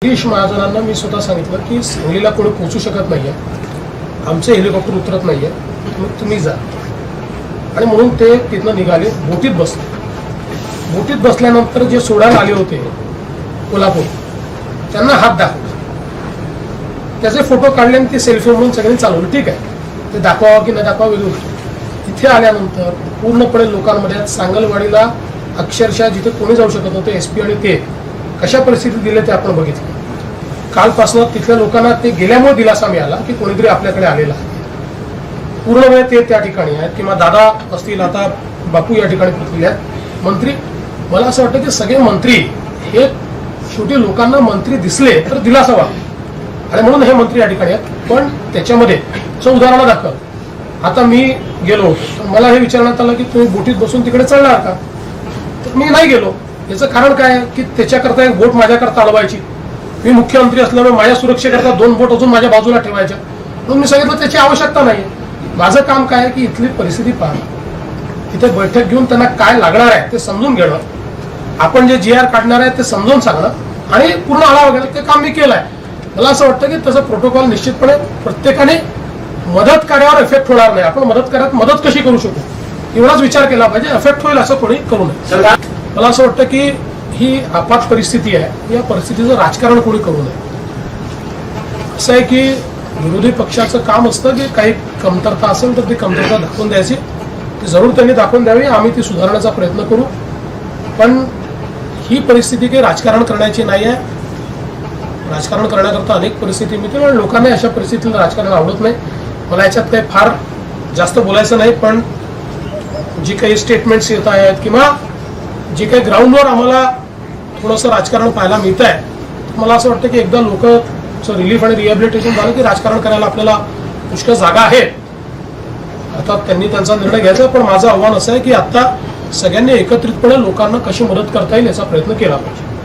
गिरीश महाजनांना मी स्वतः सांगितलं की सांगलीला कोणी पोहोचू शकत नाहीये, आमचे हेलिकॉप्टर उतरत नाहीये, तुम्ही जा. आणि म्हणून ते तिथनं निघाले, बोटीत बसले. बोटीत बसल्यानंतर जे सोडायला आले होते कोल्हापूर, त्यांना हात दाखवला, त्याचे फोटो काढले आणि ते सेल्फी म्हणून सगळ्यांनी चालवलं. ठीक आहे, ते दाखवावं की न दाखवावं वेगळी गोष्ट. इथे आल्यानंतर पूर्णपणे लोकांमध्ये सांगलवाडीला अक्षरशः जिथे कोणी जाऊ शकत नव्हते, SP आणि ते कशा परिस्थितीत दिले ते आपण बघितलं. कालपासून तिथल्या लोकांना ते गेल्यामुळे दिलासा मिळाला की कोणीतरी आपल्याकडे आलेला आहे. पूर्ण वेळ ते त्या ठिकाणी आहेत, किंवा दादा असतील, आता बापू या ठिकाणी पोहोचलेले आहेत, मंत्री. मला असं वाटतं की सगळे मंत्री हे शेवटी लोकांना मंत्री दिसले तर दिलासा वाटतो, आणि म्हणून हे मंत्री या ठिकाणी आहेत. पण त्याच्यामध्ये उदाहरण दाखल, आता मी गेलो होतो, मला हे विचारण्यात आलं की तुम्ही बोटीत बसून तिकडे चढणार का, तर मी नाही गेलो. याचं कारण काय की त्याच्याकरता एक बोट माझ्याकरता चालवायची, मी मुख्यमंत्री असल्यामुळे माझ्या सुरक्षेकरता 2 बोट अजून माझ्या बाजूला ठेवायच्या, म्हणून मी सांगितलं त्याची आवश्यकता नाही. माझं काम काय आहे की इथली परिस्थिती पाहणं, तिथे बैठक घेऊन त्यांना काय लागणार आहे ते समजून घेणं, आपण जे GR काढणार आहे ते समजून सांगणं, आणि पूर्ण आढावा घेणं. ते काम मी केलं आहे. मला असं वाटतं की त्याचं प्रोटोकॉल निश्चितपणे प्रत्येकाने मदत कार्यावर इफेक्ट होणार नाही, आपण मदत कार्यात मदत कशी करू शकू एवढाच विचार केला पाहिजे, इफेक्ट होईल असं कोणी करू नये. मला असं वाटतं की ही आपात परिस्थिती आहे, या परिस्थितीचं राजकारण कोणी करू नये. असं आहे की विरोधी पक्षाचं काम असतं की काही कमतरता असेल तर ती कमतरता दाखवून द्यायची, ती जरूर त्यांनी दाखवून द्यावी, आम्ही ती सुधारण्याचा प्रयत्न करू. पण ही परिस्थिती काही राजकारण करण्याची नाही आहे. राजकारण करण्याकरता अनेक परिस्थिती मिळते, पण लोकांना अशा परिस्थितीला राजकारण आवडत नाही. मला याच्यात काही फार जास्त बोलायचं नाही, पण जी काही स्टेटमेंट्स येत आहेत किंवा जे काही ग्राउंडवर आम्हाला थोडंसं राजकारण पाहायला मिळत आहे, मला असं वाटतं की एकदा लोकांचं रिलीफ आणि रिहॅबिलिटेशन झालं की राजकारण करायला आपल्याला पुष्कळ जागा आहे. आता त्यांनी त्यांचा निर्णय घ्यायचा, पण माझं आव्हान असं आहे की आता सगळ्यांनी एकत्रितपणे लोकांना कशी मदत करता येईल याचा प्रयत्न केला पाहिजे.